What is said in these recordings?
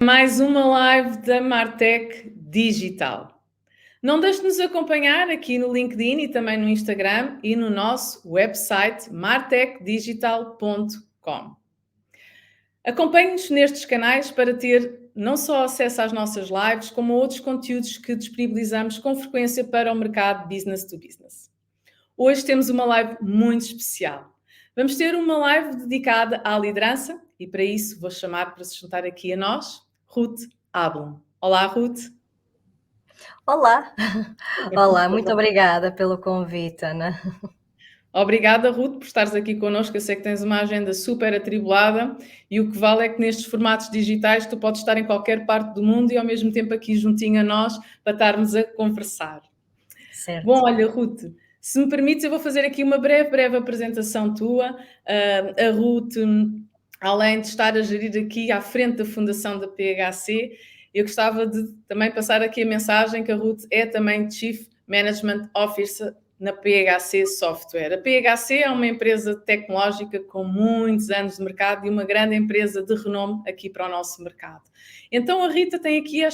Mais uma live da Martech Digital. Não deixe de nos acompanhar aqui no LinkedIn e também no Instagram e no nosso website martechdigital.com. Acompanhe-nos nestes canais para ter não só acesso às nossas lives, como a outros conteúdos que disponibilizamos com frequência para o mercado business to business. Hoje temos uma live muito especial. Vamos ter uma live dedicada à liderança e para isso vou chamar para se juntar aqui a nós, Ruth Ablum. Olá, Ruth. Olá, olá, muito obrigada pelo convite, Ana. Obrigada, Ruth, por estares aqui connosco. Eu sei que tens uma agenda super atribulada e o que vale é que nestes formatos digitais tu podes estar em qualquer parte do mundo e ao mesmo tempo aqui juntinho a nós para estarmos a conversar. Certo. Bom, olha, Ruth, se me permites, eu vou fazer aqui uma breve apresentação tua. A Ruth, além de estar a gerir aqui à frente da fundação da PHC, eu gostava de também passar aqui a mensagem que a Ruth é também Chief Management Officer na PHC Software. A PHC é uma empresa tecnológica com muitos anos de mercado e uma grande empresa de renome aqui para o nosso mercado. Então a Ruth tem aqui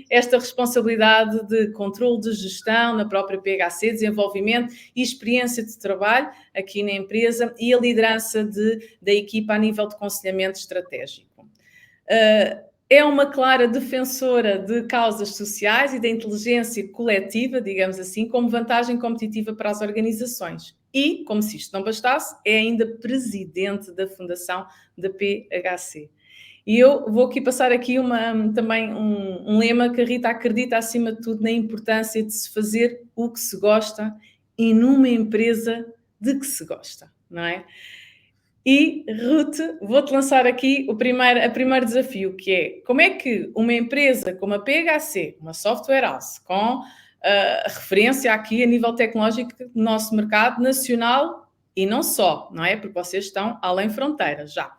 esta responsabilidade de controle de gestão na própria PHC, desenvolvimento e experiência de trabalho aqui na empresa e a liderança da equipa a nível de aconselhamento estratégico. É uma clara defensora de causas sociais e da inteligência coletiva, digamos assim, como vantagem competitiva para as organizações. E, como se isto não bastasse, é ainda presidente da fundação da PHC. E eu vou aqui passar aqui também um lema que a Rita acredita, acima de tudo, na importância de se fazer o que se gosta e numa empresa de que se gosta, não é? E, Ruth, vou-te lançar aqui o primeiro desafio, que é como é que uma empresa como a PHC, uma software house, com referência aqui a nível tecnológico do nosso mercado nacional e não só, não é? Porque vocês estão além fronteiras já.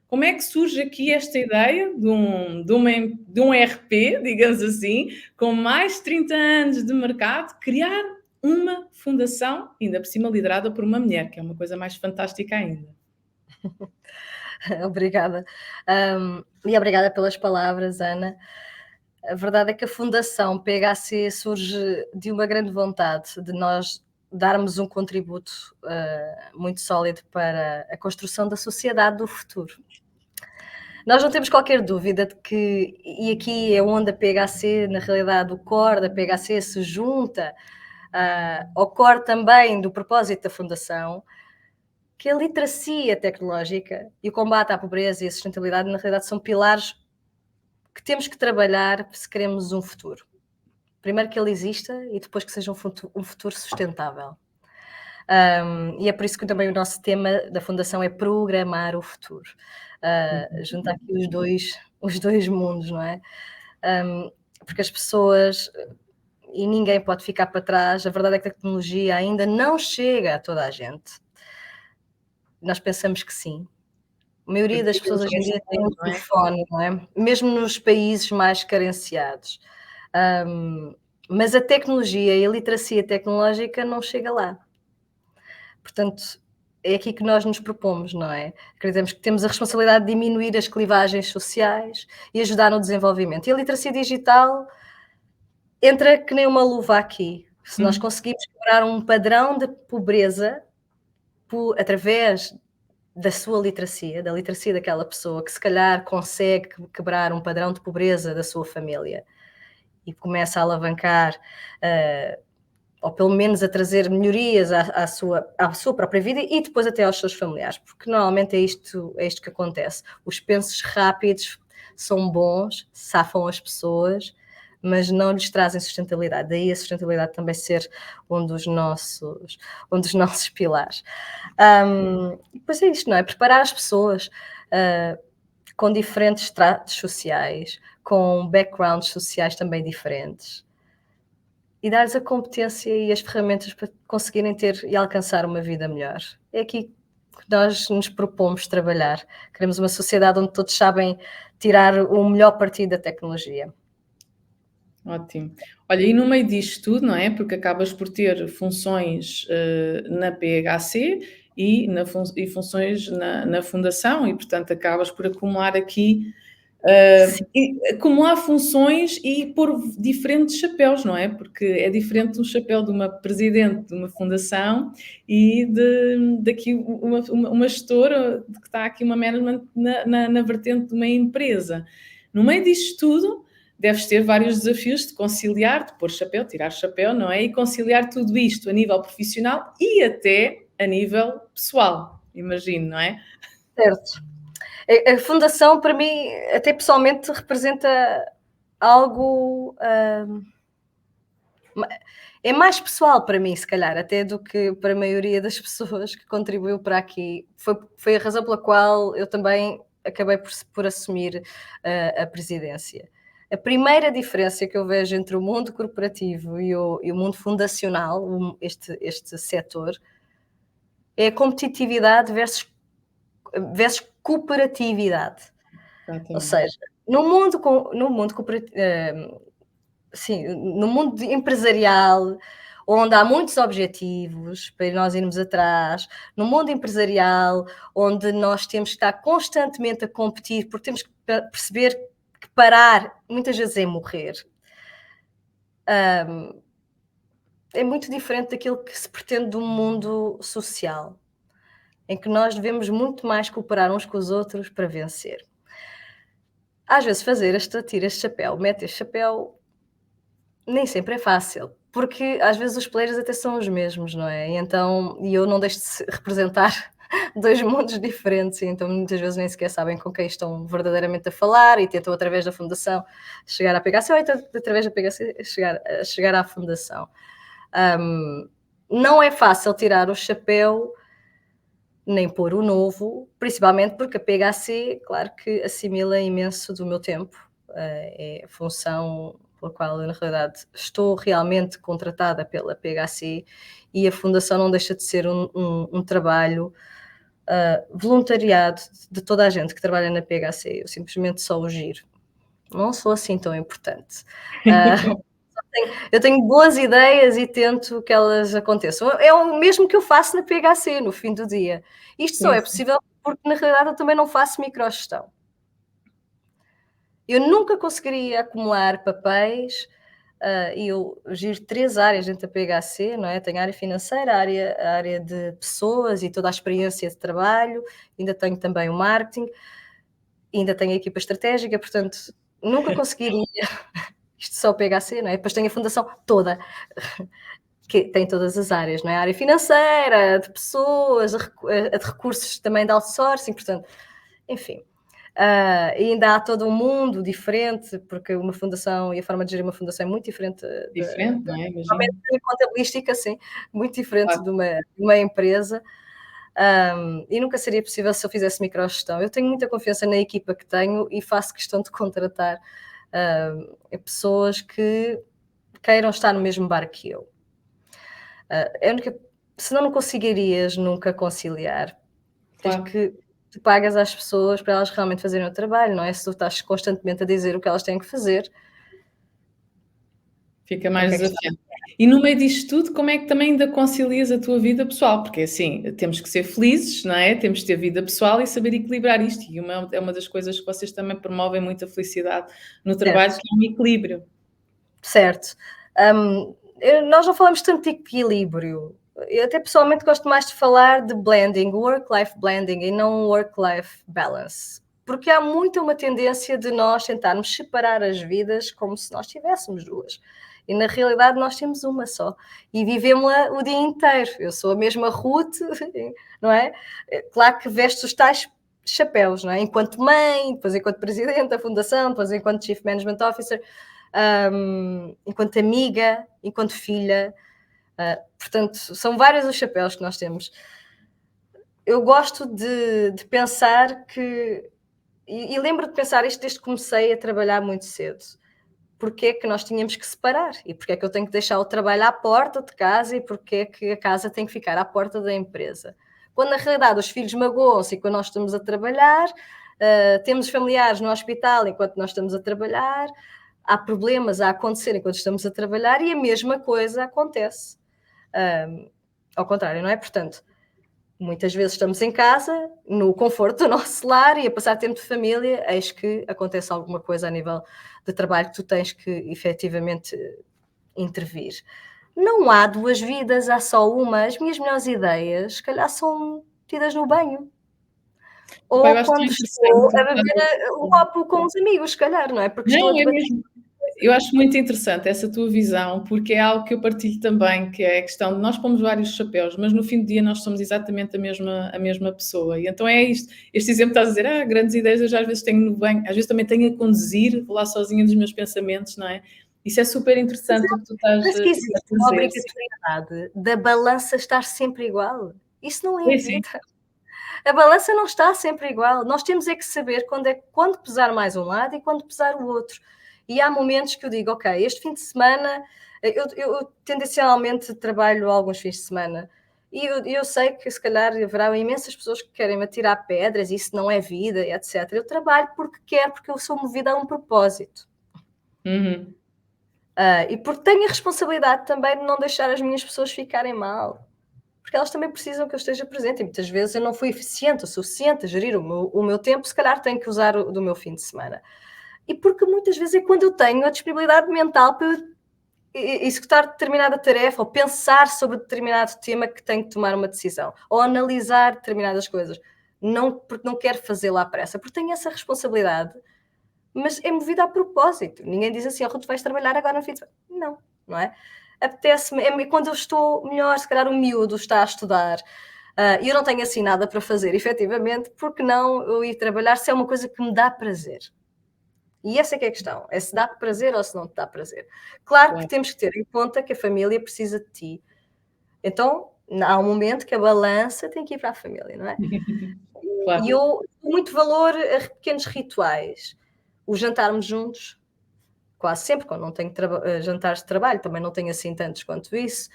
Como é que surge aqui esta ideia de um RP, digamos assim, com mais de 30 anos de mercado, criar uma fundação, ainda por cima liderada por uma mulher, que é uma coisa mais fantástica ainda? Obrigada. E obrigada pelas palavras, Ana. A verdade é que a Fundação PHC surge de uma grande vontade de nós darmos um contributo muito sólido para a construção da sociedade do futuro. Nós não temos qualquer dúvida de que, e aqui é onde a PHC, na realidade, o core da PHC se junta ao core também do propósito da Fundação, que a literacia tecnológica e o combate à pobreza e a sustentabilidade, na realidade, são pilares que temos que trabalhar se queremos um futuro. Primeiro que ele exista e depois que seja um futuro sustentável. E é por isso que também o nosso tema da Fundação é programar o futuro. Juntar aqui os dois mundos, não é? Porque as pessoas, e ninguém pode ficar para trás, a verdade é que a tecnologia ainda não chega a toda a gente. Nós pensamos que sim. A maioria das pessoas hoje em dia tem um telefone, não é? Mesmo nos países mais carenciados. Mas a tecnologia e a literacia tecnológica não chega lá. Portanto, é aqui que nós nos propomos, não é? Acreditamos que temos a responsabilidade de diminuir as clivagens sociais e ajudar no desenvolvimento. E a literacia digital entra que nem uma luva aqui. Se nós conseguimos quebrar um padrão de pobreza através da sua literacia, da literacia daquela pessoa que se calhar consegue quebrar um padrão de pobreza da sua família e começa a alavancar, ou pelo menos a trazer melhorias à sua própria vida e depois até aos seus familiares, porque normalmente é isto que acontece. Os pensos rápidos são bons, safam as pessoas, mas não lhes trazem sustentabilidade. Daí a sustentabilidade também ser um dos nossos pilares. Depois é isto, não é? Preparar as pessoas com diferentes estratos sociais, com backgrounds sociais também diferentes, e dar-lhes a competência e as ferramentas para conseguirem ter e alcançar uma vida melhor. É aqui que nós nos propomos trabalhar. Queremos uma sociedade onde todos sabem tirar o melhor partido da tecnologia. Ótimo. Olha, e no meio disto tudo, não é? Porque acabas por ter funções na PHC e funções na fundação, e portanto acabas por acumular aqui acumular funções e pôr diferentes chapéus, não é? Porque é diferente um chapéu de uma presidente de uma fundação e daqui uma gestora que está aqui uma management na vertente de uma empresa. No meio disto tudo, deves ter vários desafios de conciliar, de pôr chapéu, tirar chapéu, não é? E conciliar tudo isto a nível profissional e até a nível pessoal, imagino, não é? Certo. A fundação, para mim, até pessoalmente, representa algo. É mais pessoal para mim, se calhar, até do que para a maioria das pessoas que contribuiu para aqui. Foi a razão pela qual eu também acabei por assumir a presidência. A primeira diferença que eu vejo entre o mundo corporativo e o mundo fundacional, este setor, é a competitividade versus cooperatividade. Ou seja, no mundo sim, no mundo empresarial, onde há muitos objetivos para nós irmos atrás, no mundo empresarial, onde nós temos que estar constantemente a competir, porque temos que perceber que parar muitas vezes é morrer. É muito diferente daquilo que se pretende do mundo social, em que nós devemos muito mais cooperar uns com os outros para vencer. Às vezes tira este chapéu, mete este chapéu, nem sempre é fácil, porque às vezes os players até são os mesmos, não é? E eu não deixo de representar 2 mundos diferentes, e então muitas vezes nem sequer sabem com quem estão verdadeiramente a falar e tentam através da fundação chegar à PHC ou então através da PHC chegar à fundação. Não é fácil tirar o chapéu nem pôr o novo, principalmente porque a PHC, claro que assimila imenso do meu tempo, é a função pela qual eu, na realidade, estou realmente contratada pela PHC, e a fundação não deixa de ser um trabalho voluntariado de toda a gente que trabalha na PHC. Eu simplesmente só o giro. Não sou assim tão importante. Eu tenho boas ideias e tento que elas aconteçam. É o mesmo que eu faço na PHC, no fim do dia. Isto só é possível porque, na realidade, eu também não faço microgestão. Eu nunca conseguiria acumular papéis, e eu giro 3 áreas dentro da PHC, não é? Tenho a área financeira, a área de pessoas e toda a experiência de trabalho, ainda tenho também o marketing, ainda tenho a equipa estratégica, portanto, nunca conseguiria isto só o PHC, não é? Depois tenho a fundação toda, que tem todas as áreas, não é? A área financeira, de pessoas, a de recursos também de outsourcing, portanto, enfim. E ainda há todo um mundo diferente, porque uma fundação e a forma de gerir uma fundação é muito diferente Diferente, não é? Imagino. Contabilística, sim, muito diferente de uma empresa. E nunca seria possível se eu fizesse microgestão. Eu tenho muita confiança na equipa que tenho e faço questão de contratar pessoas que queiram estar no mesmo barco que eu. Senão não conseguirias nunca conciliar. Claro. Tens que tu pagas às pessoas para elas realmente fazerem o trabalho, não é? Se tu estás constantemente a dizer o que elas têm que fazer. Fica mais desafiante. E no meio disto tudo, como é que também ainda concilias a tua vida pessoal? Porque assim, temos que ser felizes, não é? Temos que ter vida pessoal e saber equilibrar isto. E é uma das coisas que vocês também promovem muita felicidade no trabalho, que é um equilíbrio. Certo. Nós não falamos tanto de equilíbrio. Eu até pessoalmente gosto mais de falar de blending, work-life blending e não work-life balance. Porque há muito uma tendência de nós tentarmos separar as vidas como se nós tivéssemos 2. E na realidade nós temos uma só. E vivemos-la o dia inteiro. Eu sou a mesma Ruth, não é? Claro que veste os tais chapéus, não é? Enquanto mãe, depois enquanto presidente da fundação, depois enquanto Chief Management Officer, enquanto amiga, enquanto filha. Portanto, são vários os chapéus que nós temos. Eu gosto de pensar que... E lembro de pensar isto desde que comecei a trabalhar muito cedo. Porque é que nós tínhamos que separar? E porque é que eu tenho que deixar o trabalho à porta de casa e porque é que a casa tem que ficar à porta da empresa? Quando na realidade os filhos magoam-se enquanto nós estamos a trabalhar, temos familiares no hospital enquanto nós estamos a trabalhar, há problemas a acontecer enquanto estamos a trabalhar e a mesma coisa acontece. Ao contrário, não é? Portanto, Muitas vezes estamos em casa, no conforto do nosso lar e a passar tempo de família, eis que acontece alguma coisa a nível de trabalho que tu tens que efetivamente intervir. Não há duas vidas, há só uma. As minhas melhores ideias, se calhar, são tidas no banho. Epá, eu Ou acho tão quando estou interessante. a beber um copo com os amigos, se calhar, não é? Porque estou a Não, é debater. mesmo. Eu acho muito interessante essa tua visão, porque é algo que eu partilho também, que é a questão de nós pomos vários chapéus, mas no fim do dia nós somos exatamente a mesma pessoa. E então é isto. Este exemplo estás a dizer, grandes ideias eu já às vezes tenho no banho, às vezes também tenho a conduzir, vou lá sozinha dos meus pensamentos, não é? Isso é super interessante o que tu estás Parece que a existe uma dizer. obrigatoriedade da balança estar sempre igual. Isso não é Sim, sim. vida. A balança não está sempre igual. Nós temos é que saber quando pesar mais um lado e quando pesar o outro. E há momentos que eu digo, ok, este fim de semana, eu tendencialmente trabalho alguns fins de semana. E eu sei que se calhar haverá imensas pessoas que querem me atirar pedras, isso não é vida, etc. Eu trabalho porque quero, porque eu sou movida a um propósito. Uhum. E porque tenho a responsabilidade também de não deixar as minhas pessoas ficarem mal. Porque elas também precisam que eu esteja presente e muitas vezes eu não fui eficiente o suficiente a gerir o meu tempo, se calhar tenho que usar do meu fim de semana. E porque muitas vezes é quando eu tenho a disponibilidade mental para executar determinada tarefa ou pensar sobre determinado tema que tenho que tomar uma decisão ou analisar determinadas coisas. Não porque não quero fazê-la à pressa, porque tenho essa responsabilidade, mas é movida a propósito. Ninguém diz assim, oh, Ruth, vais trabalhar agora no fim de semana. Não, não é? Apetece-me, quando eu estou melhor, se calhar o miúdo está a estudar, e eu não tenho assim nada para fazer, efetivamente, porque não eu ir trabalhar se é uma coisa que me dá prazer? E essa é que é a questão, é se dá prazer ou se não te dá prazer. Claro que Claro. temos que ter em conta que a família precisa de ti. Então, há um momento que a balança tem que ir para a família, não é? E Claro. eu dou muito valor a pequenos rituais. O jantarmos juntos, quase sempre, quando não tenho jantares de trabalho, também não tenho assim tantos quanto isso.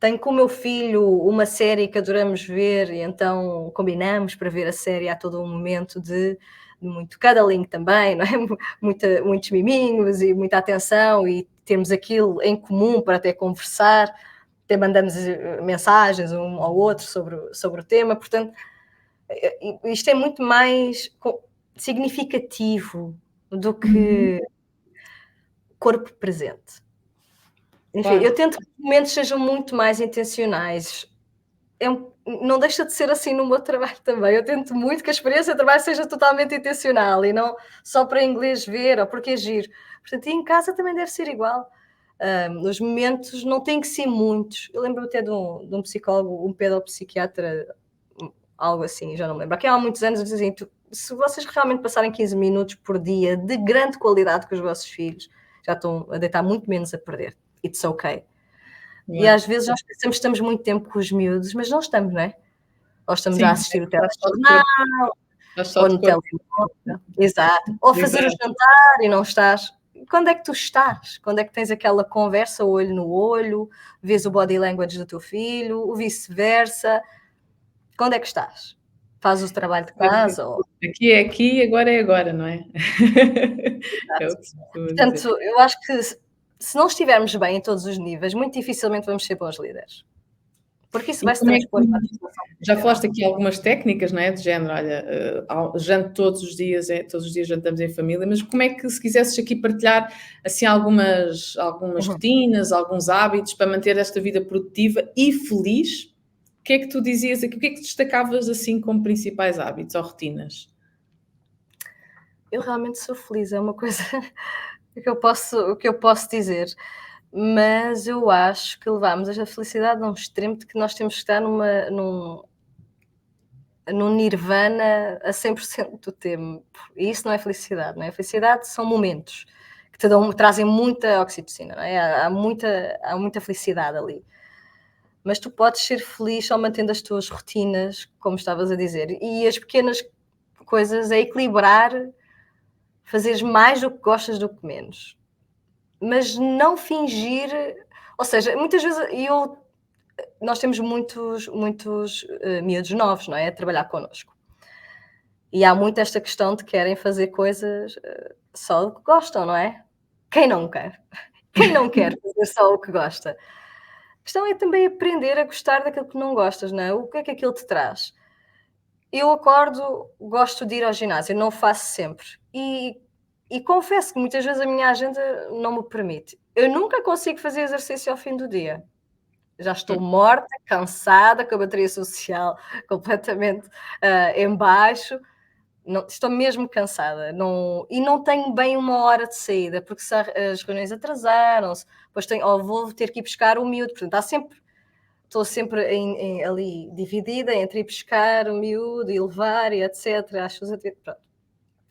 Tenho com o meu filho uma série que adoramos ver e então combinamos para ver a série. Há todo um momento de muito cuddling também, não é? Muitos miminhos e muita atenção e temos aquilo em comum para até conversar, até mandamos mensagens um ao outro sobre o tema, portanto, isto é muito mais significativo do Uhum. que corpo presente. Enfim, Claro. eu tento que os momentos sejam muito mais intencionais. Não deixa de ser assim no meu trabalho também. Eu tento muito que a experiência de trabalho seja totalmente intencional e não só para inglês ver ou porque é giro. Portanto, e em casa também deve ser igual. Os momentos não têm que ser muitos. Eu lembro até de um psicólogo, um pedopsiquiatra, algo assim, já não me lembro. Aqui há muitos anos eu dizia assim, se vocês realmente passarem 15 minutos por dia de grande qualidade com os vossos filhos, já estão a deitar muito menos a perder. It's okay. Não E é? às vezes nós pensamos que estamos muito tempo com os miúdos, mas não estamos, não é? Ou estamos a Sim, assistir o estás só de telejornal, corpo. Estás só ou de no corpo. telemóvel, exato, ou a fazer o Exato. jantar e não estás. Quando é que tu estás? Quando é que tens aquela conversa olho no olho, vês o body language do teu filho, o vice-versa? Quando é que estás? Fazes o trabalho de casa ou Aqui é aqui, agora é agora, não é? É o exato. que se costuma dizer. Portanto, eu acho que se não estivermos bem em todos os níveis, muito dificilmente vamos ser bons líderes, porque isso E vai se como é transpor para a que legislação já profissional. falaste aqui algumas técnicas, não é, de género, olha, janto todos os dias, todos os dias jantamos em família, mas como é que se quisesses aqui partilhar, assim, algumas Uhum. rotinas, alguns hábitos para manter esta vida produtiva e feliz, o que é que tu dizias aqui? O que é que destacavas, assim, como principais hábitos ou rotinas? Eu realmente sou feliz, é uma coisa que eu posso dizer, mas eu acho que levámos a felicidade a um extremo de que nós temos que estar num nirvana a 100% do tempo, e isso não é felicidade, não é? Felicidade são momentos que trazem muita oxitocina, não é? Há muita felicidade ali, mas tu podes ser feliz só mantendo as tuas rotinas, como estavas a dizer, e as pequenas coisas é equilibrar, fazeres mais do que gostas do que menos. Mas não fingir, ou seja, muitas vezes nós temos muitos miúdos novos, não é, a trabalhar connosco. E há muito esta questão de querem fazer coisas, só o que gostam, não é? Quem não quer? Quem não quer fazer só o que gosta? questão é também aprender a gostar daquilo que não gostas, não é? O que é que aquilo te traz? Eu acordo, gosto de ir ao ginásio, não faço sempre. E confesso que muitas vezes a minha agenda não me permite. Eu nunca consigo fazer exercício ao fim do dia. Já estou morta, cansada, com a bateria social completamente em baixo. Não, estou mesmo cansada. E não tenho bem uma hora de saída, porque se as reuniões atrasaram-se, depois ou vou ter que ir buscar o miúdo. Portanto, estou sempre ali dividida entre ir buscar o miúdo e levar e etc.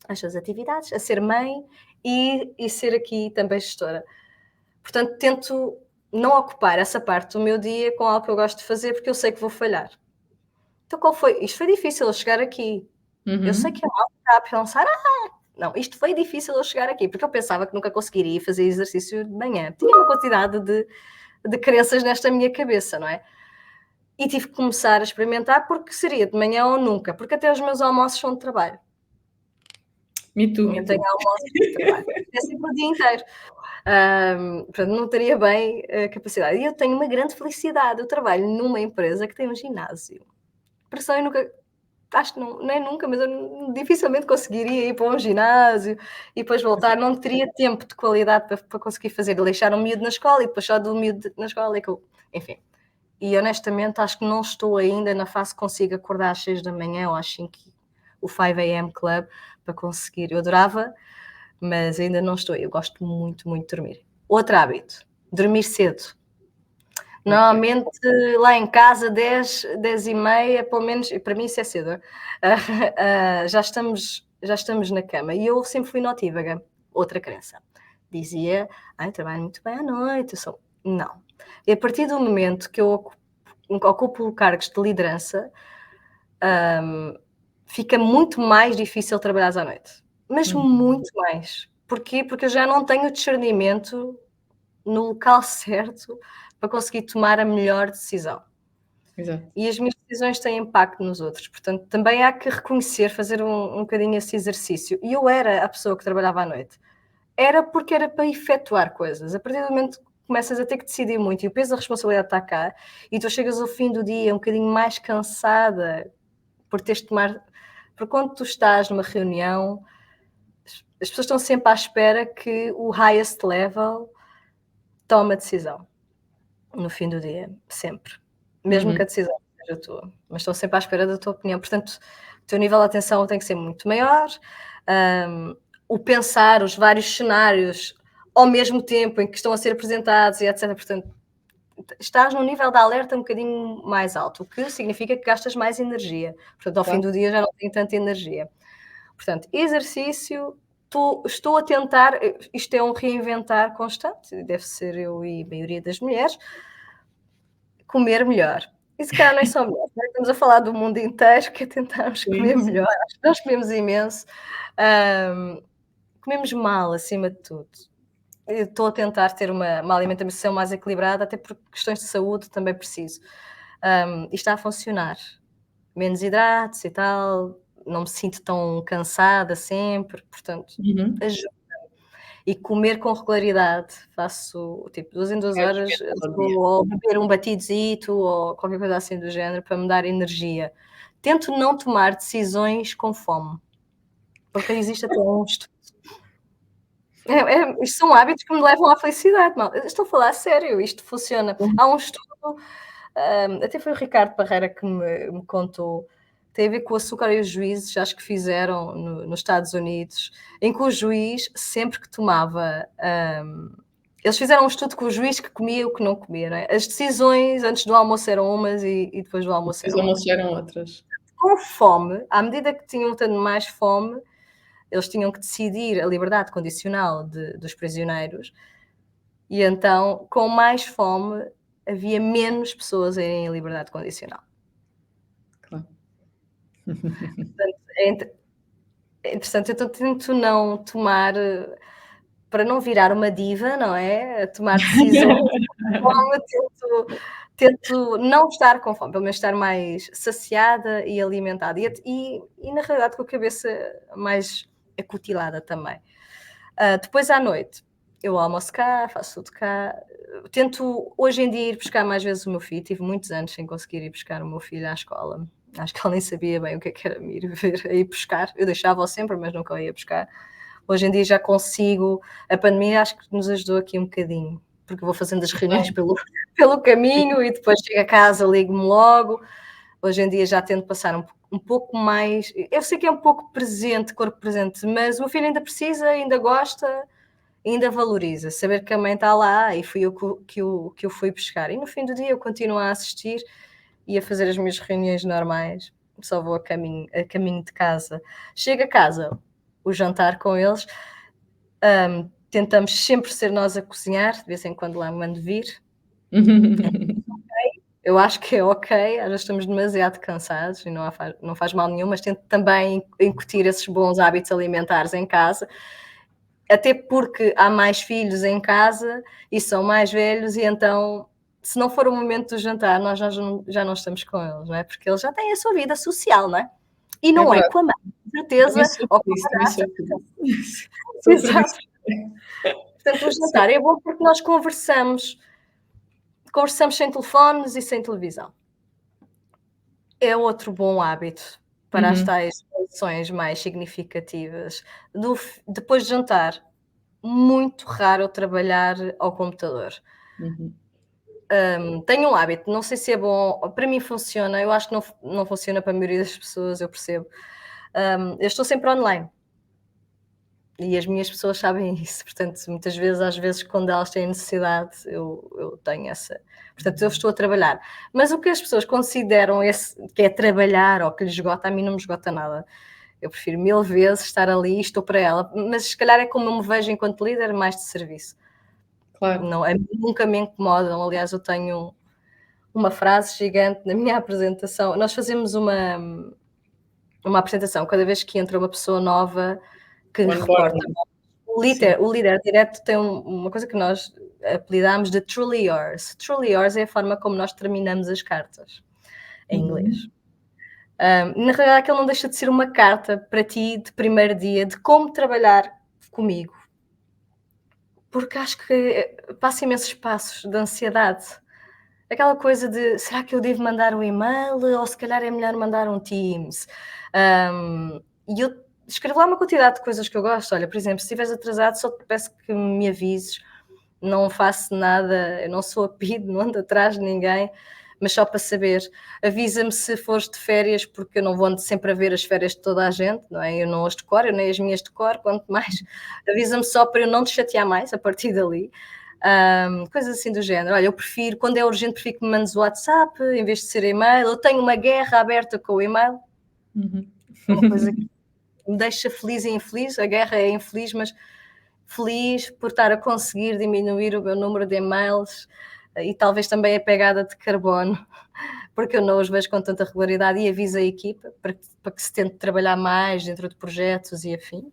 Às suas atividades, a ser mãe e ser aqui também gestora. Portanto, tento não ocupar essa parte do meu dia com algo que eu gosto de fazer, porque eu sei que vou falhar. Então, qual foi? Isto foi difícil eu chegar aqui. Eu sei que a malta está a pensar, não, isto foi difícil eu chegar aqui, porque eu pensava que nunca conseguiria fazer exercício de manhã. Tinha uma quantidade de crenças nesta minha cabeça, não é? E tive que começar a experimentar, porque seria de manhã ou nunca, porque até os meus almoços são de trabalho. Me too. Eu tenho almoços de trabalho. É sempre o dia inteiro. Portanto, não teria bem a capacidade. E eu tenho uma grande felicidade. Eu trabalho numa empresa que tem um ginásio. Por isso eu nunca, acho que não é nunca, mas eu dificilmente conseguiria ir para um ginásio e depois voltar. Não teria tempo de qualidade para conseguir fazer. Deixar um miúdo na escola e depois só do miúdo na escola. Enfim. E honestamente acho que não estou ainda na fase que consigo acordar às 6 da manhã ou às 5, o 5 AM Club, para conseguir. Eu adorava, mas ainda não estou. Eu gosto muito, muito de dormir. Outro hábito, dormir cedo. Normalmente lá em casa 10h30, pelo menos, para mim isso é cedo, já estamos na cama. E eu sempre fui notívaga, outra crença. Dizia, trabalho muito bem à noite. Não. E a partir do momento que eu ocupo cargos de liderança, fica muito mais difícil trabalhar à noite. Mas muito mais. Porquê? Porque eu já não tenho discernimento no local certo para conseguir tomar a melhor decisão. Exato. E as minhas decisões têm impacto nos outros. Portanto, também há que reconhecer, fazer um bocadinho esse exercício. E eu era a pessoa que trabalhava à noite. Era porque era para efetuar coisas. A partir do momento que começas a ter que decidir muito e o peso da responsabilidade está cá, e tu chegas ao fim do dia um bocadinho mais cansada por teres de tomar... Porque quando tu estás numa reunião, as pessoas estão sempre à espera que o highest level tome a decisão no fim do dia, sempre. Mesmo que a decisão seja tua. Mas estão sempre à espera da tua opinião. Portanto, o teu nível de atenção tem que ser muito maior. O pensar os vários cenários ao mesmo tempo em que estão a ser apresentados e etc. Portanto, estás num nível de alerta um bocadinho mais alto, o que significa que gastas mais energia. Portanto, ao fim do dia já não tenho tanta energia. Portanto, exercício, estou a tentar, isto é um reinventar constante, deve ser eu e a maioria das mulheres, comer melhor. E se calhar não é só melhor, estamos a falar do mundo inteiro, que é tentarmos comer melhor. Acho que nós comemos imenso, comemos mal acima de tudo. Eu estou a tentar ter uma alimentação mais equilibrada, até por questões de saúde também preciso. E está a funcionar. Menos hidratos e tal, não me sinto tão cansada sempre, portanto, ajuda. E comer com regularidade, faço tipo 2 em 2 horas, ou beber um batidozito ou qualquer coisa assim do género para me dar energia. Tento não tomar decisões com fome, porque existe até um estudo. Isto são hábitos que me levam à felicidade, mal. Estou a falar a sério, isto funciona. Há um estudo, até foi o Ricardo Parreira que me contou, tem a ver com o açúcar e os juízes, acho que fizeram nos Estados Unidos, em que o juiz, sempre que tomava... eles fizeram um estudo com o juiz que comia e o que não comia, não é? As decisões antes do almoço eram umas e depois do almoço eram outras. Com fome, à medida que tinham tendo mais fome, eles tinham que decidir a liberdade condicional dos prisioneiros e então, com mais fome, havia menos pessoas a irem em liberdade condicional. Claro. Portanto, é interessante. Eu tento não tomar, para não virar uma diva, não é? A tomar decisões com fome, tento não estar com fome, pelo menos estar mais saciada e alimentada. E na realidade com a cabeça mais acutilada também. Depois à noite, Eu almoço cá, faço tudo cá. Tento hoje em dia ir buscar mais vezes o meu filho. Tive muitos anos sem conseguir ir buscar o meu filho à escola. Acho que ele nem sabia bem o que é que era me ir ver, a ir buscar. Eu deixava-o sempre, mas nunca o ia buscar. Hoje em dia já consigo. A pandemia acho que nos ajudou aqui um bocadinho, porque vou fazendo as reuniões pelo caminho e depois chego a casa, ligo-me logo. Hoje em dia já tento passar um pouco mais. Eu sei que é um pouco presente, corpo presente, mas o meu filho ainda precisa, ainda gosta, ainda valoriza. Saber que a mãe está lá e fui eu que o fui buscar. E no fim do dia eu continuo a assistir e a fazer as minhas reuniões normais. Só vou a caminho de casa. Chego a casa, o jantar com eles. Tentamos sempre ser nós a cozinhar, de vez em quando lá me mando vir. Eu acho que é ok, às vezes estamos demasiado cansados e não faz mal nenhum, mas tento também incutir esses bons hábitos alimentares em casa, até porque há mais filhos em casa e são mais velhos, e então, se não for o momento do jantar, nós já não estamos com eles, não é? Porque eles já têm a sua vida social, não é? E É não é verdade. com a mãe, com certeza, ou com a Também sou madrasta. por isso. Exato. Portanto, o jantar é bom porque nós conversamos sem telefones e sem televisão. É outro bom hábito para as tais relações mais significativas. Depois de jantar, muito raro eu trabalhar ao computador. Uhum. Tenho um hábito, não sei se é bom, para mim funciona, eu acho que não funciona para a maioria das pessoas, eu percebo. Eu estou sempre online. E as minhas pessoas sabem isso, portanto, muitas vezes, às vezes, quando elas têm necessidade, eu tenho essa. Portanto, eu estou a trabalhar. Mas o que as pessoas consideram que é trabalhar ou que lhes esgota, a mim não me esgota nada. Eu prefiro 1000 vezes estar ali e estou para ela. Mas se calhar é como eu me vejo enquanto líder, mais de serviço. Claro. Não, nunca me incomodam. Aliás, eu tenho uma frase gigante na minha apresentação. Nós fazemos uma apresentação cada vez que entra uma pessoa nova que O reporta. onboarding. O líder direto tem uma coisa que nós apelidámos de Truly Yours. Truly Yours é a forma como nós terminamos as cartas, em inglês. Na realidade, aquilo não deixa de ser uma carta para ti de primeiro dia, de como trabalhar comigo. Porque acho que passa imensos passos de ansiedade. Aquela coisa de, será que eu devo mandar um e-mail ou se calhar é melhor mandar um Teams? E eu escrevo lá uma quantidade de coisas que eu gosto. Olha, por exemplo, se estiveres atrasado, só te peço que me avises. Não faço nada, eu não sou a PID, não ando atrás de ninguém, mas só para saber. Avisa-me se fores de férias, porque eu não vou sempre a ver as férias de toda a gente, não é? Eu não as decoro, eu nem as minhas decoro, quanto mais. Avisa-me só para eu não te chatear mais a partir dali. Coisas assim do género. Olha, eu prefiro, quando é urgente, prefiro que me mandes o WhatsApp em vez de ser e-mail. Eu tenho uma guerra aberta com o e-mail. É uma coisa que me deixa feliz e infeliz. A guerra é infeliz, mas feliz por estar a conseguir diminuir o meu número de e-mails e talvez também a pegada de carbono, porque eu não os vejo com tanta regularidade, e aviso a equipa para que se tente trabalhar mais dentro de projetos e afim.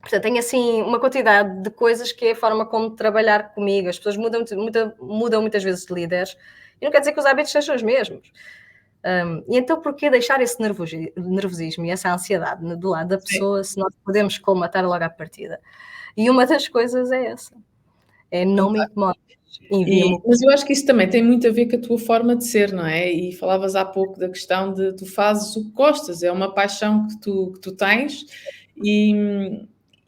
Portanto, tenho assim uma quantidade de coisas que é a forma como trabalhar comigo. As pessoas mudam muitas vezes de líderes e não quer dizer que os hábitos sejam os mesmos. E então porquê deixar esse nervosismo e essa ansiedade do lado da pessoa, se nós podemos colmatar logo à partida? E uma das coisas é essa, é não me incomodes, envia-me. Mas eu acho que isso também tem muito a ver com a tua forma de ser, não é? E falavas há pouco da questão de tu fazes o que gostas, é uma paixão que tu tens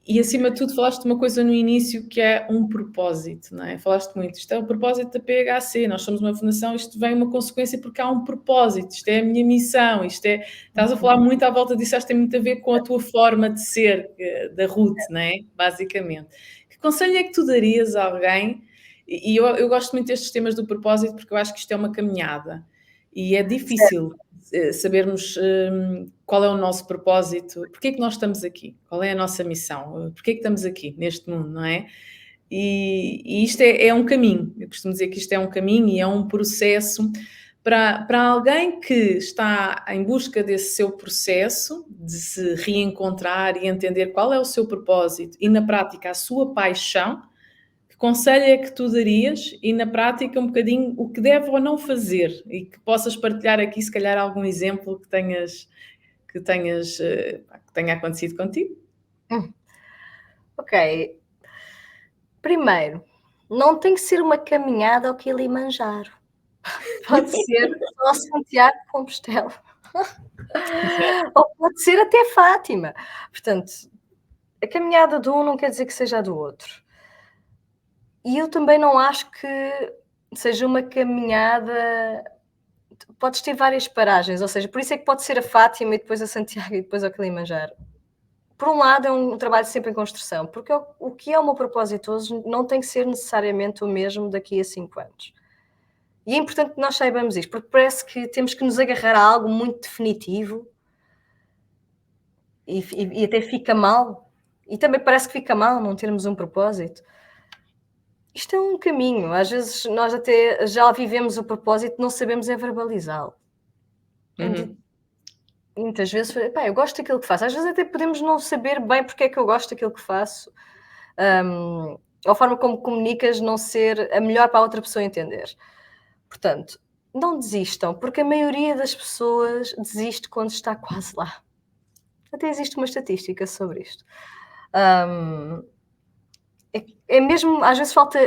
e acima de tudo falaste de uma coisa no início que é um propósito, não é? Falaste muito, isto é o propósito da PHC, nós somos uma fundação, isto vem uma consequência porque há um propósito, isto é a minha missão, estás a falar muito à volta disso, acho que tem muito a ver com a tua forma de ser, da Ruth, não é? Basicamente. Que conselho é que tu darias a alguém? E eu gosto muito destes temas do propósito porque eu acho que isto é uma caminhada e é difícil sabermos qual é o nosso propósito, porque é que nós estamos aqui, qual é a nossa missão, porque é que estamos aqui neste mundo, não é? E isto é um caminho, eu costumo dizer que isto é um caminho e é um processo para alguém que está em busca desse seu processo, de se reencontrar e entender qual é o seu propósito e na prática a sua paixão. Que conselho é que tu darias e na prática um bocadinho o que deve ou não fazer e que possas partilhar aqui se calhar algum exemplo que tenha acontecido contigo? Ok, Primeiro, não tem que ser uma caminhada ao Kilimanjaro. Pode ser só Santiago de Compostela. Ou pode ser até Fátima. Portanto, a caminhada de um não quer dizer que seja a do outro. E eu também não acho que seja uma caminhada. Podes ter várias paragens, ou seja, por isso é que pode ser a Fátima e depois a Santiago e depois ao Kilimanjaro. Por um lado, é um trabalho sempre em construção, porque o que é o meu propósito hoje não tem que ser necessariamente o mesmo daqui a 5 anos. E é importante que nós saibamos isto, porque parece que temos que nos agarrar a algo muito definitivo e até fica mal. E também parece que fica mal não termos um propósito. Isto é um caminho, às vezes nós até já vivemos o propósito, não sabemos é verbalizá-lo. Uhum. Muitas vezes, pá, eu gosto daquilo que faço. Às vezes até podemos não saber bem porque é que eu gosto daquilo que faço. A forma como comunicas não ser a melhor para a outra pessoa entender. Portanto, não desistam, porque a maioria das pessoas desiste quando está quase lá. Até existe uma estatística sobre isto. É mesmo, às vezes falta,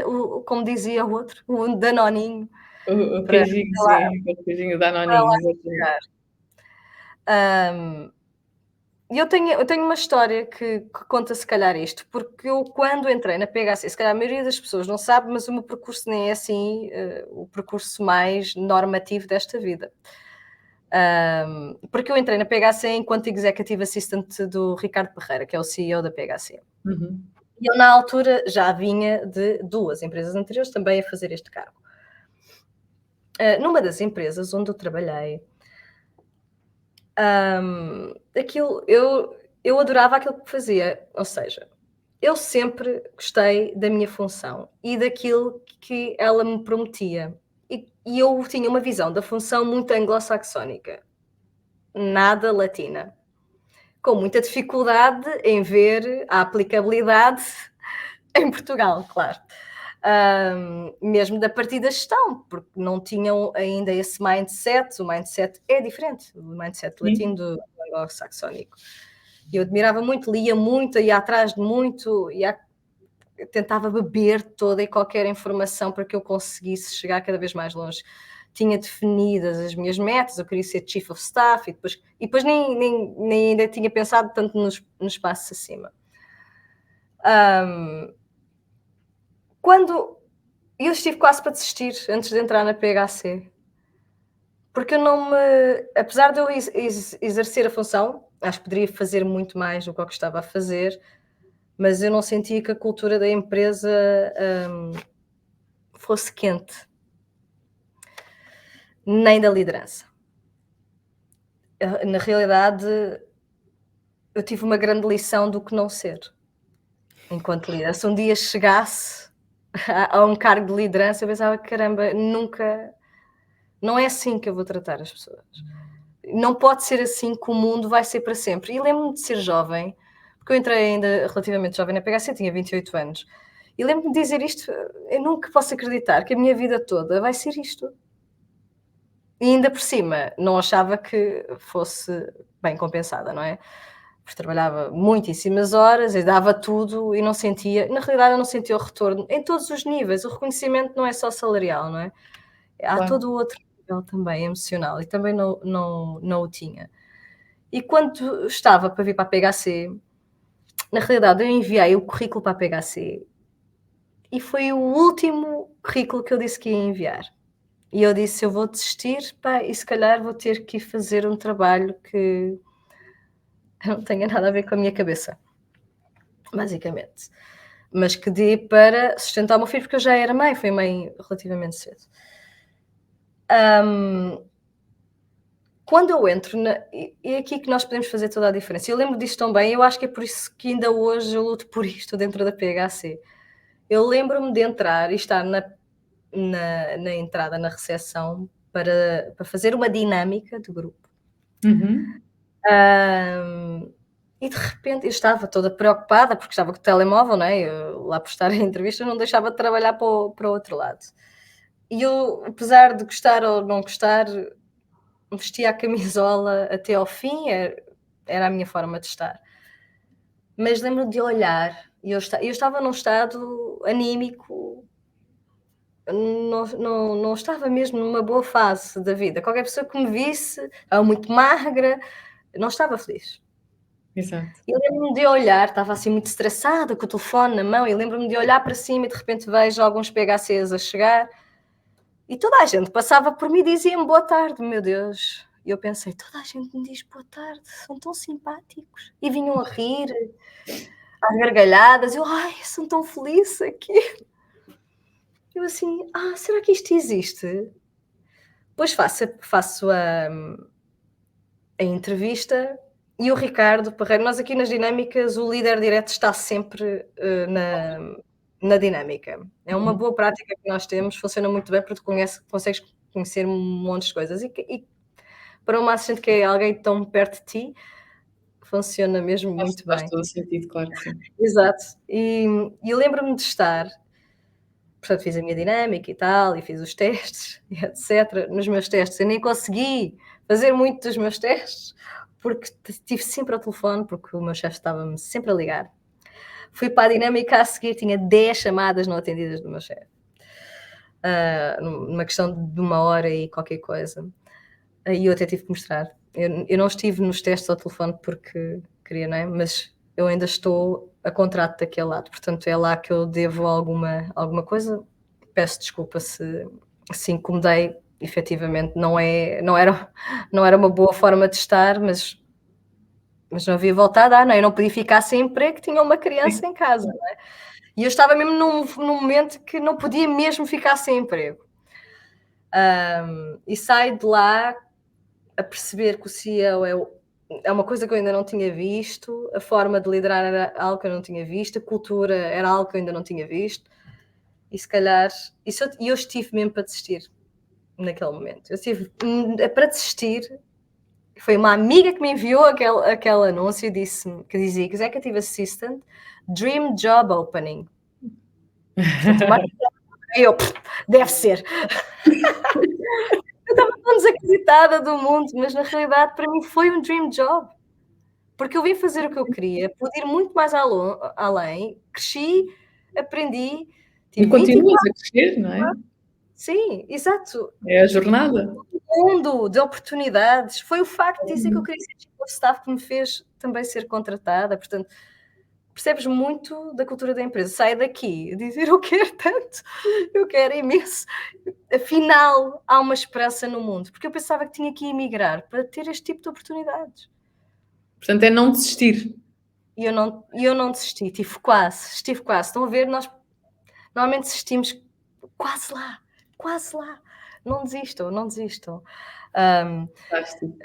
como dizia o outro, o danoninho O para queijinho, sim, o queijinho Danoninho, exatamente. chegar. E eu tenho uma história que conta se calhar isto, porque eu quando entrei na PHC, se calhar a maioria das pessoas não sabe, mas o meu percurso nem é assim, o percurso mais normativo desta vida. Porque eu entrei na PHC enquanto Executive Assistant do Ricardo Parreira, que é o CEO da PHC. Uhum. E eu na altura já vinha de 2 empresas anteriores também a fazer este cargo. Numa das empresas onde eu trabalhei, aquilo eu adorava aquilo que fazia, ou seja, eu sempre gostei da minha função e daquilo que ela me prometia. E eu tinha uma visão da função muito anglo-saxónica, nada latina, com muita dificuldade em ver a aplicabilidade em Portugal, claro. Mesmo da partir da gestão, porque não tinham ainda esse mindset, o mindset é diferente, o mindset latino Sim. do anglo-saxónico. Eu admirava muito, lia muito, ia atrás de muito, tentava beber toda e qualquer informação para que eu conseguisse chegar cada vez mais longe. Tinha definidas as minhas metas, eu queria ser Chief of Staff e depois nem ainda tinha pensado tanto nos passos acima. Quando eu estive quase para desistir antes de entrar na PHC, porque eu não me. Apesar de eu exercer a função, acho que poderia fazer muito mais do que eu estava a fazer, mas eu não sentia que a cultura da empresa fosse quente, nem da liderança. Na realidade, eu tive uma grande lição do que não ser enquanto líder. Se um dia chegasse a um cargo de liderança, eu pensava, caramba, nunca. Não é assim que eu vou tratar as pessoas. Não pode ser assim que o mundo vai ser para sempre. E lembro-me de ser jovem, porque eu entrei ainda relativamente jovem na PHC, tinha 28 anos. E lembro-me de dizer isto, eu nunca posso acreditar que a minha vida toda vai ser isto. E ainda por cima, não achava que fosse bem compensada, não é? Porque trabalhava muitíssimas horas e dava tudo e não sentia, na realidade eu não sentia o retorno em todos os níveis. O reconhecimento não é só salarial, não é? Há Claro. todo o outro nível também emocional e também não o tinha. E quando estava para vir para a PHC, na realidade eu enviei o currículo para a PHC e foi o último currículo que eu disse que ia enviar. E eu disse: "Eu vou desistir, pá, e se calhar vou ter que ir fazer um trabalho que não tenha nada a ver com a minha cabeça", basicamente. Mas que dê para sustentar o meu filho, porque eu já era mãe, fui mãe relativamente cedo. Quando eu entro é aqui que nós podemos fazer toda a diferença. Eu lembro disto tão bem, eu acho que é por isso que ainda hoje eu luto por isto dentro da PHC. Eu lembro-me de entrar e estar na entrada, na recepção, para fazer uma dinâmica de grupo. Uhum. E de repente eu estava toda preocupada, porque estava com o telemóvel, não é? Eu, lá por estar em entrevista, não deixava de trabalhar para o outro lado. E eu, apesar de gostar ou não gostar, vestia a camisola até ao fim, era a minha forma de estar. mas lembro de olhar, e eu estava num estado anímico, não estava mesmo numa boa fase da vida. Qualquer pessoa que me visse, estava muito magra, não estava feliz. Exato. E lembro-me de olhar, estava assim muito estressada, com o telefone na mão, e lembro-me de olhar para cima e de repente vejo alguns PHCs a chegar e toda a gente passava por mim e dizia-me boa tarde, meu Deus. E eu pensei, toda a gente me diz boa tarde, são tão simpáticos. E vinham a rir, às gargalhadas, eu, ai, são tão felizes aqui. Eu assim, será que isto existe? Depois faço a entrevista e o Ricardo Parreiro, nós aqui nas dinâmicas, o líder direto está sempre na dinâmica. É uma boa prática que nós temos, funciona muito bem porque consegues conhecer um monte de coisas. E para uma assistente que é alguém tão perto de ti, funciona mesmo muito Faz bem. todo o sentido, claro que sim. Exato. E lembro-me de estar, portanto, fiz a minha dinâmica e tal, e fiz os testes, e etc. Nos meus testes, eu nem consegui fazer muito dos meus testes, porque estive sempre ao telefone, porque o meu chefe estava-me sempre a ligar. Fui para a dinâmica a seguir, tinha 10 chamadas não atendidas do meu chefe. Numa questão de 1 hora e qualquer coisa. E eu até tive que mostrar. Eu não estive nos testes ao telefone porque queria, não é? Mas eu ainda estou a contrato daquele lado, portanto é lá que eu devo alguma coisa. Peço desculpa se incomodei, efetivamente não era uma boa forma de estar, mas não havia volta a dar, não é? Eu não podia ficar sem emprego, tinha uma criança em casa, não é? E eu estava mesmo num momento que não podia mesmo ficar sem emprego. E saio de lá a perceber que o CEO é uma coisa que eu ainda não tinha visto, a forma de liderar era algo que eu não tinha visto, a cultura era algo que eu ainda não tinha visto, e se calhar, eu estive mesmo para desistir naquele momento. Eu estive para desistir, foi uma amiga que me enviou aquele anúncio e disse-me, que dizia Executive Assistant, Dream Job Opening. Eu, deve ser. Eu estava tão desacreditada do mundo, mas na realidade para mim foi um dream job. Porque eu vim fazer o que eu queria, pude ir muito mais além, cresci, aprendi, E tive continuas 24. a crescer, não é? Sim, exato. É a jornada. Um mundo de oportunidades. Foi o facto de dizer que eu queria ser chief of staff que me fez também ser contratada, portanto, percebes muito da cultura da empresa. Sai daqui a dizer eu quero tanto, eu quero imenso. Afinal, há uma esperança no mundo, porque eu pensava que tinha que emigrar para ter este tipo de oportunidades. Portanto, é não desistir. E eu não desisti, estive quase. Estão a ver, nós normalmente desistimos quase lá. Não desistam, não desistam. Fantástico.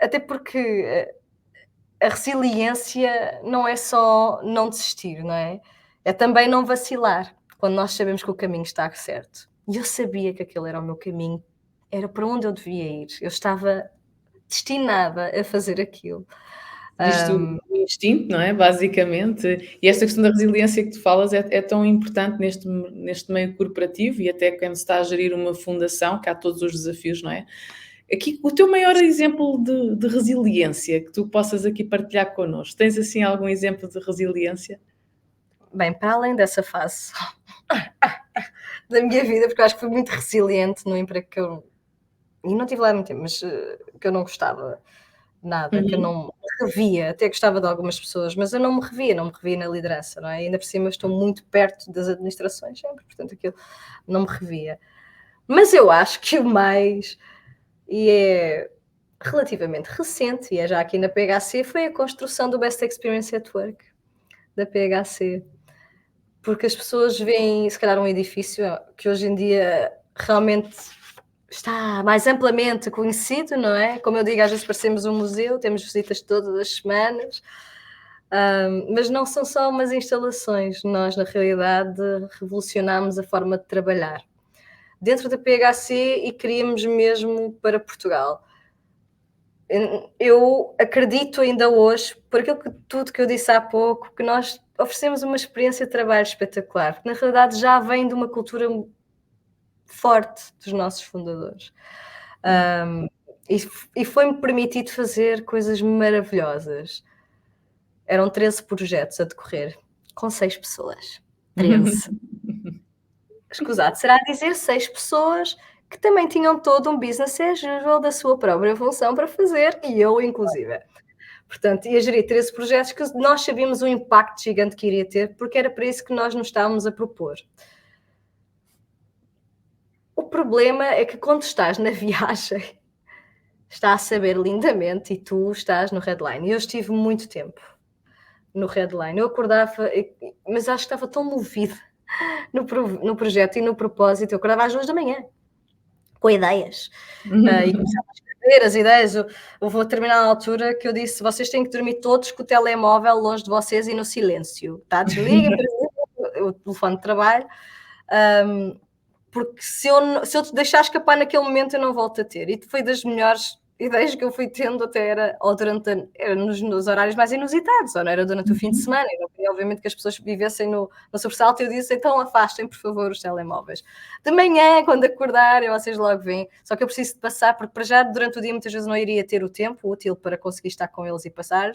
Até porque a resiliência não é só não desistir, não é? É também não vacilar, quando nós sabemos que o caminho está certo. E eu sabia que aquele era o meu caminho, era para onde eu devia ir. Eu estava destinada a fazer aquilo. Isto o instinto, não é? Basicamente. E esta questão da resiliência que tu falas é tão importante neste meio corporativo e até quando se está a gerir uma fundação, que há todos os desafios, não é? Aqui, o teu maior exemplo de resiliência que tu possas aqui partilhar connosco, tens assim algum exemplo de resiliência? Bem, para além dessa fase da minha vida, porque eu acho que fui muito resiliente no emprego que eu. E não tive lá muito tempo, mas que eu não gostava nada, que eu Uhum. não me revia, até gostava de algumas pessoas, mas eu não me revia na liderança, não é? Ainda por cima estou muito perto das administrações sempre, portanto aquilo não me revia. Mas eu acho que o mais, e é relativamente recente, e é já aqui na PHC, foi a construção do Best Experience at Work, da PHC. Porque as pessoas veem, se calhar, um edifício que hoje em dia realmente está mais amplamente conhecido, não é? Como eu digo, às vezes parecemos um museu, temos visitas todas as semanas, mas não são só umas instalações, nós, na realidade, revolucionámos a forma de trabalhar dentro da PHC e queríamos mesmo para Portugal. Eu acredito ainda hoje, por aquilo tudo que eu disse há pouco, que nós oferecemos uma experiência de trabalho espetacular, porque na realidade já vem de uma cultura forte dos nossos fundadores. E foi-me permitido fazer coisas maravilhosas. eram 13 projetos a decorrer, com 6 pessoas. 13. Escusado será dizer 6 pessoas que também tinham todo um business as usual da sua própria função para fazer, e eu inclusive. Portanto, ia gerir 13 projetos que nós sabíamos o impacto gigante que iria ter, porque era para isso que nós nos estávamos a propor. O problema é que quando estás na viagem, está a saber lindamente e tu estás no headline. E eu estive muito tempo no headline. Eu acordava, mas acho que estava tão movida no projeto e no propósito. Eu acordava às 2 da manhã, com ideias. E começava a escrever as ideias. Eu vou terminar na altura que eu disse: vocês têm que dormir todos com o telemóvel longe de vocês e no silêncio. Tá? Desliga o telefone de trabalho. Porque se eu te deixar escapar naquele momento, eu não volto a ter. E foi das melhores ideias que eu fui tendo, até era nos horários mais inusitados, ou não era durante o fim de semana. Eu não queria, obviamente, que as pessoas vivessem no sobressalto. Eu disse: então afastem, por favor, os telemóveis. De manhã, quando acordarem, vocês logo veem. Só que eu preciso de passar, porque para já, durante o dia, muitas vezes não iria ter o tempo útil para conseguir estar com eles e passar.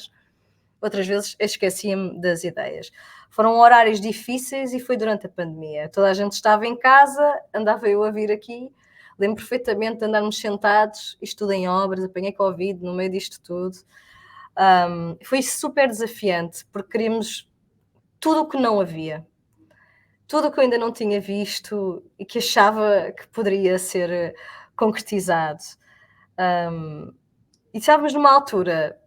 Outras vezes esquecia-me das ideias. Foram horários difíceis e foi durante a pandemia. Toda a gente estava em casa, andava eu a vir aqui. Lembro perfeitamente de andarmos sentados, isto em obras, apanhei Covid no meio disto tudo. Foi super desafiante, porque queríamos tudo o que não havia. Tudo o que eu ainda não tinha visto e que achava que poderia ser concretizado. E estávamos numa altura...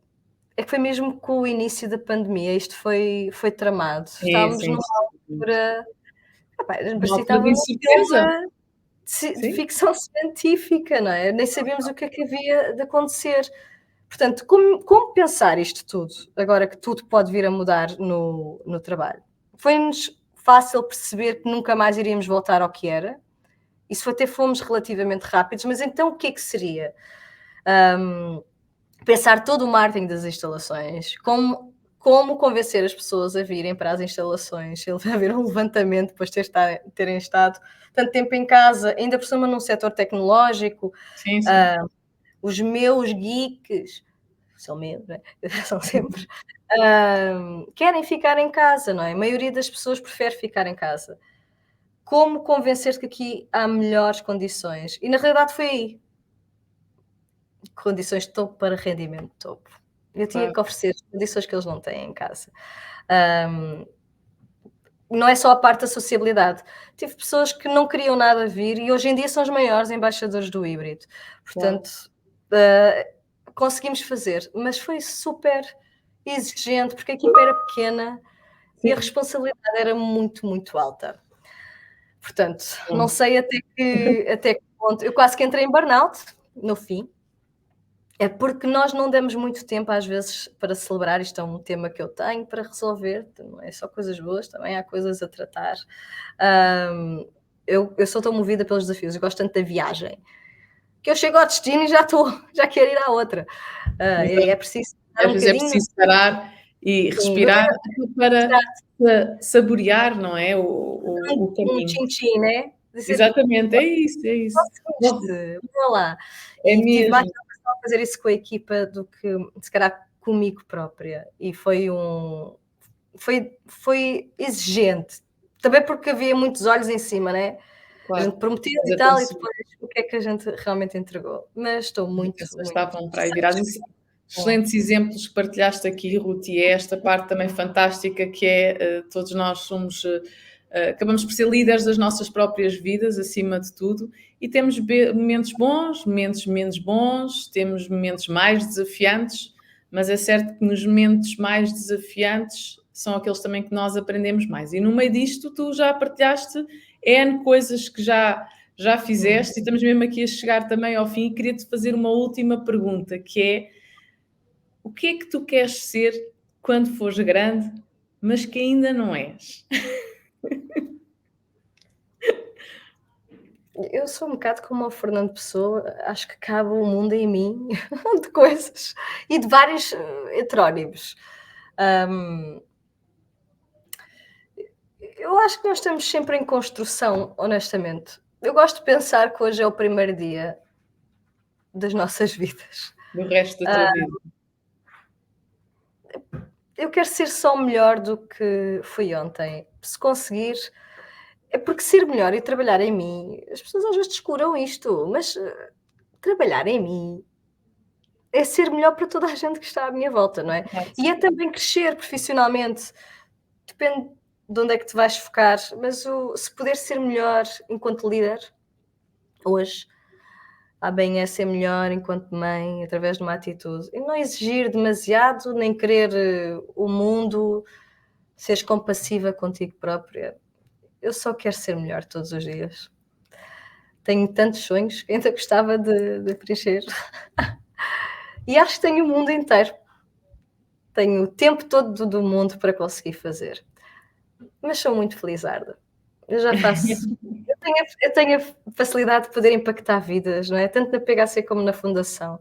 É que foi mesmo com o início da pandemia, isto foi tramado. Estávamos numa altura, parecia que estava num filme de ficção científica, não é? Nem sabíamos o que é que havia de acontecer. Portanto, como pensar isto tudo, agora que tudo pode vir a mudar no trabalho? Foi-nos fácil perceber que nunca mais iríamos voltar ao que era. Isso até fomos relativamente rápidos, mas então o que é que seria? Pensar todo o marketing das instalações, como convencer as pessoas a virem para as instalações, se haver um levantamento depois de terem estado tanto tempo em casa, ainda por cima num setor tecnológico. Sim. Os meus geeks, são meus, né? São sempre, querem ficar em casa, não é? A maioria das pessoas prefere ficar em casa. Como convencer que aqui há melhores condições? E na realidade foi aí. Condições de topo para rendimento de topo. Eu tinha que oferecer condições que eles não têm em casa. Não é só a parte da sociabilidade. Tive pessoas que não queriam nada vir e hoje em dia são os maiores embaixadores do híbrido. Portanto, conseguimos fazer, mas foi super exigente porque a equipa era pequena e a responsabilidade era muito, muito alta. Portanto, não sei até que ponto. Eu quase que entrei em burnout no fim. É porque nós não damos muito tempo, às vezes, para celebrar. Isto é um tema que eu tenho para resolver. Não é só coisas boas, também há coisas a tratar. Eu sou tão movida pelos desafios. Eu gosto tanto da viagem que eu chego ao destino e já quero ir à outra. É preciso parar um bocadinho. É preciso parar e respirar para saborear, não é? O caminho. Um tchim-tchim, né? Exatamente, é isso. Vamos lá. É mesmo. Mais a fazer isso com a equipa do que, se calhar, comigo própria. E foi exigente. Também porque havia muitos olhos em cima, né? Claro. A gente prometeu e tal, e depois o que é que a gente realmente entregou. Mas estou muito... Estavam para aí virados. Excelentes exemplos que partilhaste aqui, Ruth, e é esta parte também fantástica que é, todos nós somos... acabamos por ser líderes das nossas próprias vidas, acima de tudo, e temos momentos bons, momentos menos bons, temos momentos mais desafiantes, mas é certo que nos momentos mais desafiantes são aqueles também que nós aprendemos mais. E no meio disto, tu já partilhaste N coisas que já fizeste, e estamos mesmo aqui a chegar também ao fim, e queria-te fazer uma última pergunta, que é: o que é que tu queres ser quando fores grande, mas que ainda não és? Eu sou um bocado como o Fernando Pessoa, acho que cabe o mundo em mim de coisas e de vários heterónimos. Eu acho que nós estamos sempre em construção, honestamente. Eu gosto de pensar que hoje é o primeiro dia das nossas vidas. Do resto da tua vida. eu quero ser só melhor do que fui ontem. Se conseguir, é porque ser melhor e trabalhar em mim, as pessoas às vezes descuram isto, mas trabalhar em mim é ser melhor para toda a gente que está à minha volta, não é? Exato. E é também crescer profissionalmente. Depende de onde é que te vais focar, mas se puder ser melhor enquanto líder, hoje, há bem é ser melhor enquanto mãe, através de uma atitude. E não exigir demasiado, nem querer o mundo, seres compassiva contigo própria. Eu só quero ser melhor todos os dias. Tenho tantos sonhos que ainda gostava de preencher. E acho que tenho o mundo inteiro. Tenho o tempo todo do mundo para conseguir fazer. Mas sou muito felizarda. Eu já faço. Eu tenho a facilidade de poder impactar vidas, não é? Tanto na PHC como na Fundação.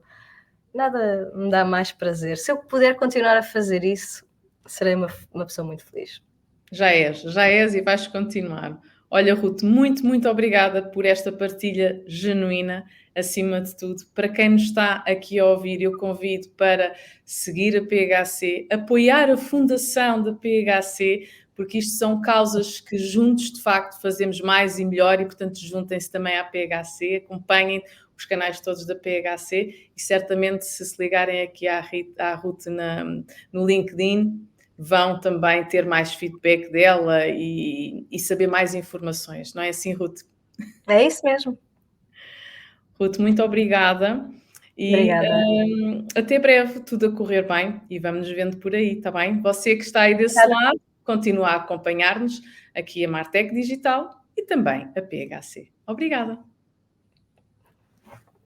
Nada me dá mais prazer. Se eu puder continuar a fazer isso, serei uma pessoa muito feliz. Já és e vais continuar. Olha, Ruth, muito, muito obrigada por esta partilha genuína, acima de tudo. Para quem nos está aqui a ouvir, eu convido para seguir a PHC, apoiar a fundação da PHC, porque isto são causas que juntos, de facto, fazemos mais e melhor e, portanto, juntem-se também à PHC, acompanhem os canais todos da PHC e certamente se ligarem aqui à Ruth no LinkedIn, vão também ter mais feedback dela e saber mais informações, não é assim, Ruth? É isso mesmo. Ruth, muito obrigada e Obrigada. até breve, tudo a correr bem e vamos nos vendo por aí, está bem? Você que está aí desse Obrigada. lado, continua a acompanhar-nos aqui a Martech Digital e também a PHC. Obrigada.